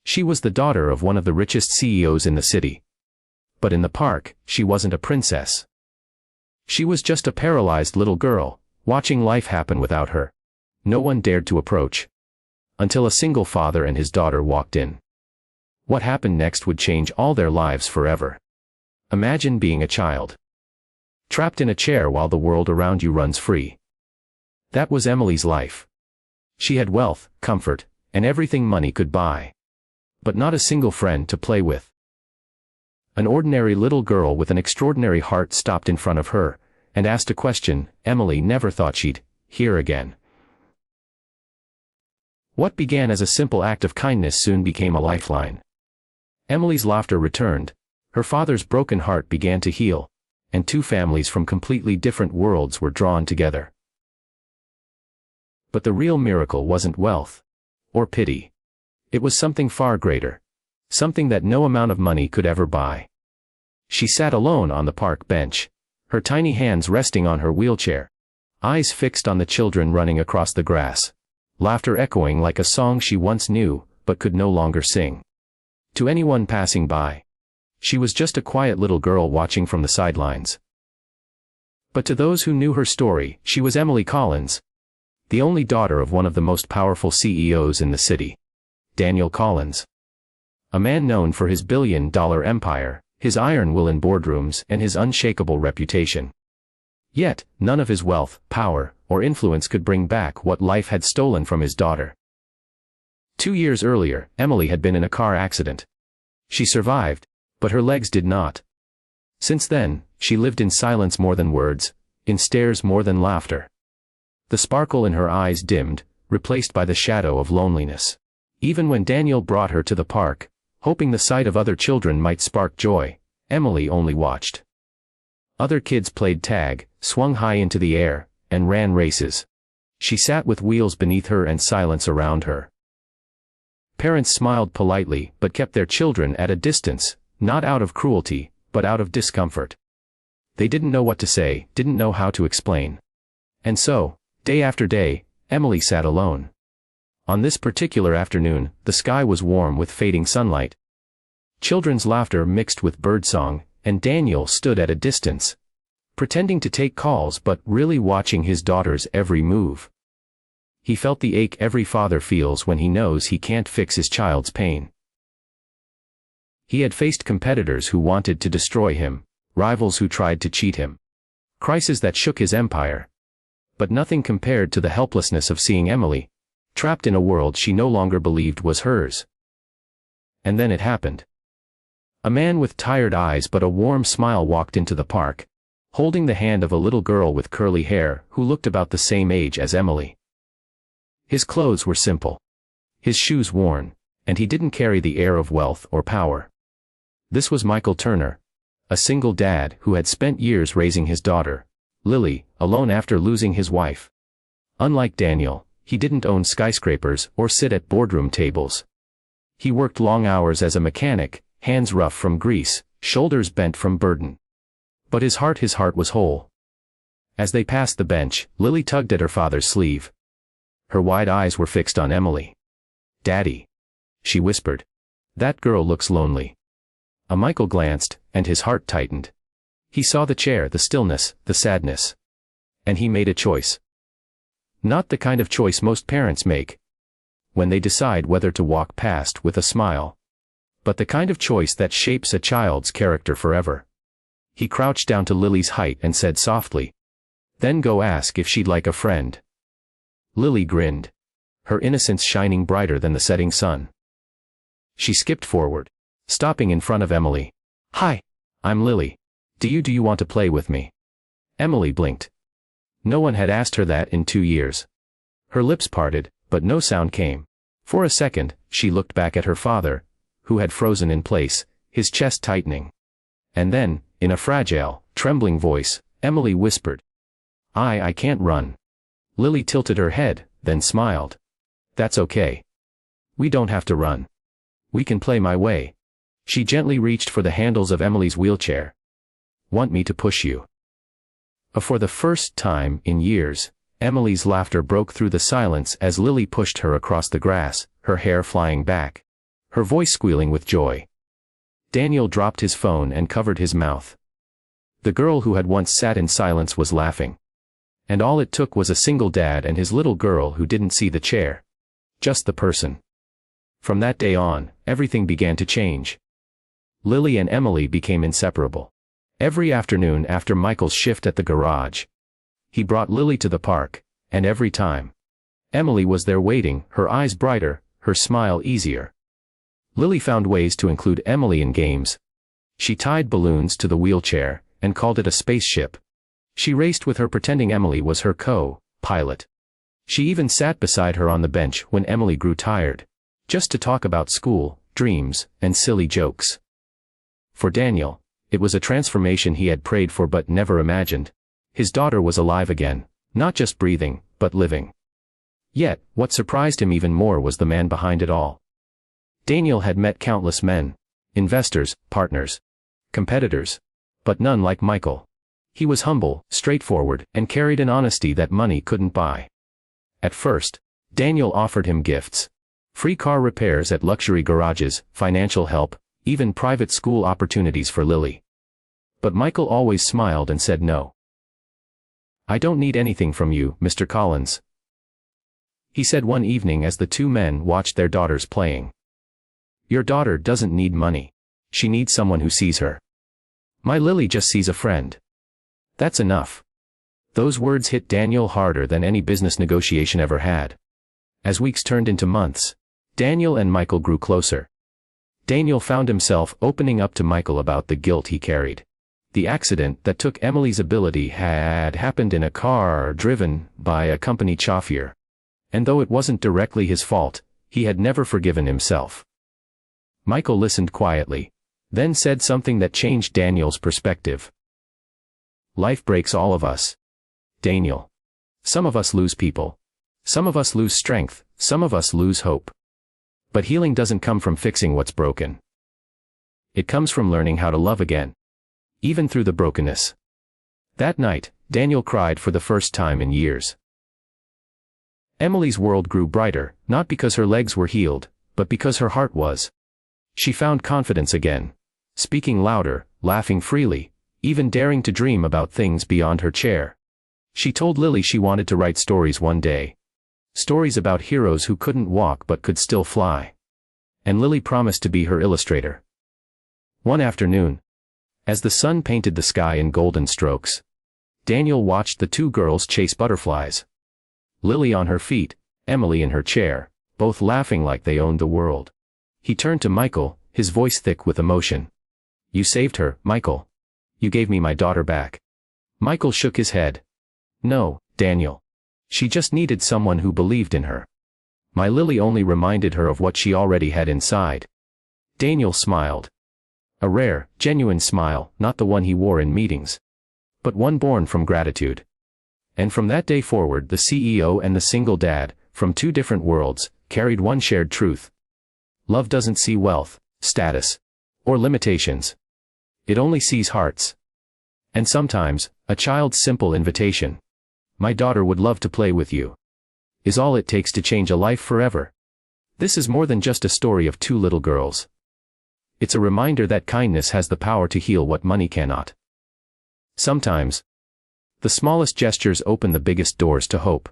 She was the daughter of one of the richest CEOs in the city. But in the park, she wasn't a princess. She was just a paralyzed little girl, watching life happen without her. No one dared to approach. Until a single father and his daughter walked in. What happened next would change all their lives forever. Imagine being a child, trapped in a chair while the world around you runs free. That was Emily's life. She had wealth, comfort, and everything money could buy. But not a single friend to play with. An ordinary little girl with an extraordinary heart stopped in front of her, and asked a question Emily never thought she'd hear again. What began as a simple act of kindness soon became a lifeline. Emily's laughter returned, her father's broken heart began to heal, and two families from completely different worlds were drawn together. But the real miracle wasn't wealth or pity. It was something far greater. Something that no amount of money could ever buy. She sat alone on the park bench, her tiny hands resting on her wheelchair, eyes fixed on the children running across the grass, laughter echoing like a song she once knew, but could no longer sing. To anyone passing by, she was just a quiet little girl watching from the sidelines. But to those who knew her story, she was Emily Collins, the only daughter of one of the most powerful CEOs in the city, Daniel Collins. A man known for his billion-dollar empire, his iron will in boardrooms, and his unshakable reputation. Yet, none of his wealth, power, or influence could bring back what life had stolen from his daughter. 2 years earlier, Emily had been in a car accident. She survived, but her legs did not. Since then, she lived in silence more than words, in stares more than laughter. The sparkle in her eyes dimmed, replaced by the shadow of loneliness. Even when Daniel brought her to the park, hoping the sight of other children might spark joy, Emily only watched. Other kids played tag, swung high into the air, and ran races. She sat with wheels beneath her and silence around her. Parents smiled politely but kept their children at a distance, not out of cruelty, but out of discomfort. They didn't know what to say, didn't know how to explain. And so, day after day, Emily sat alone. On this particular afternoon, the sky was warm with fading sunlight. Children's laughter mixed with birdsong, and Daniel stood at a distance, pretending to take calls but really watching his daughter's every move. He felt the ache every father feels when he knows he can't fix his child's pain. He had faced competitors who wanted to destroy him, rivals who tried to cheat him, crises that shook his empire. But nothing compared to the helplessness of seeing Emily, trapped in a world she no longer believed was hers. And then it happened. A man with tired eyes but a warm smile walked into the park, holding the hand of a little girl with curly hair who looked about the same age as Emily. His clothes were simple, his shoes worn, and he didn't carry the air of wealth or power. This was Michael Turner, a single dad who had spent years raising his daughter, Lily, alone after losing his wife. Unlike Daniel, he didn't own skyscrapers or sit at boardroom tables. He worked long hours as a mechanic, hands rough from grease, shoulders bent from burden. But his heart was whole. As they passed the bench, Lily tugged at her father's sleeve. Her wide eyes were fixed on Emily. "Daddy," she whispered. "That girl looks lonely." Michael glanced, and his heart tightened. He saw the chair, the stillness, the sadness. And he made a choice. Not the kind of choice most parents make when they decide whether to walk past with a smile, but the kind of choice that shapes a child's character forever. He crouched down to Lily's height and said softly, "Then go ask if she'd like a friend." Lily grinned, her innocence shining brighter than the setting sun. She skipped forward, stopping in front of Emily. "Hi, I'm Lily. Do you want to play with me?" Emily blinked. No one had asked her that in 2 years. Her lips parted, but no sound came. For a second, she looked back at her father, who had frozen in place, his chest tightening. And then, in a fragile, trembling voice, Emily whispered, I can't run." Lily tilted her head, then smiled. "That's okay. We don't have to run. We can play my way." She gently reached for the handles of Emily's wheelchair. "Want me to push you?" For the first time in years, Emily's laughter broke through the silence as Lily pushed her across the grass, her hair flying back, her voice squealing with joy. Daniel dropped his phone and covered his mouth. The girl who had once sat in silence was laughing. And all it took was a single dad and his little girl who didn't see the chair. Just the person. From that day on, everything began to change. Lily and Emily became inseparable. Every afternoon after Michael's shift at the garage, he brought Lily to the park, and every time, Emily was there waiting, her eyes brighter, her smile easier. Lily found ways to include Emily in games. She tied balloons to the wheelchair, and called it a spaceship. She raced with her pretending Emily was her co-pilot. She even sat beside her on the bench when Emily grew tired, just to talk about school, dreams, and silly jokes. For Daniel, it was a transformation he had prayed for but never imagined. His daughter was alive again, not just breathing, but living. Yet, what surprised him even more was the man behind it all. Daniel had met countless men, investors, partners, competitors, but none like Michael. He was humble, straightforward, and carried an honesty that money couldn't buy. At first, Daniel offered him gifts. Free car repairs at luxury garages, financial help, even private school opportunities for Lily. But Michael always smiled and said no. "I don't need anything from you, Mr. Collins," he said one evening as the two men watched their daughters playing. "Your daughter doesn't need money. She needs someone who sees her. My Lily just sees a friend. That's enough." Those words hit Daniel harder than any business negotiation ever had. As weeks turned into months, Daniel and Michael grew closer. Daniel found himself opening up to Michael about the guilt he carried. The accident that took Emily's ability had happened in a car driven by a company chauffeur. And though it wasn't directly his fault, he had never forgiven himself. Michael listened quietly, then said something that changed Daniel's perspective. "Life breaks all of us, Daniel. Some of us lose people. Some of us lose strength, some of us lose hope. But healing doesn't come from fixing what's broken. It comes from learning how to love again, even through the brokenness." That night, Daniel cried for the first time in years. Emily's world grew brighter, not because her legs were healed, but because her heart was. She found confidence again, speaking louder, laughing freely, even daring to dream about things beyond her chair. She told Lily she wanted to write stories one day. Stories about heroes who couldn't walk but could still fly. And Lily promised to be her illustrator. One afternoon, as the sun painted the sky in golden strokes, Daniel watched the two girls chase butterflies. Lily on her feet, Emily in her chair, both laughing like they owned the world. He turned to Michael, his voice thick with emotion. "You saved her, Michael. You gave me my daughter back." Michael shook his head. "No, Daniel. She just needed someone who believed in her. My Lily only reminded her of what she already had inside." Daniel smiled. A rare, genuine smile, not the one he wore in meetings, but one born from gratitude. And from that day forward, the CEO and the single dad, from two different worlds, carried one shared truth. Love doesn't see wealth, status, or limitations. It only sees hearts. And sometimes, a child's simple invitation, "My daughter would love to play with you," is all it takes to change a life forever. This is more than just a story of two little girls. It's a reminder that kindness has the power to heal what money cannot. Sometimes, the smallest gestures open the biggest doors to hope.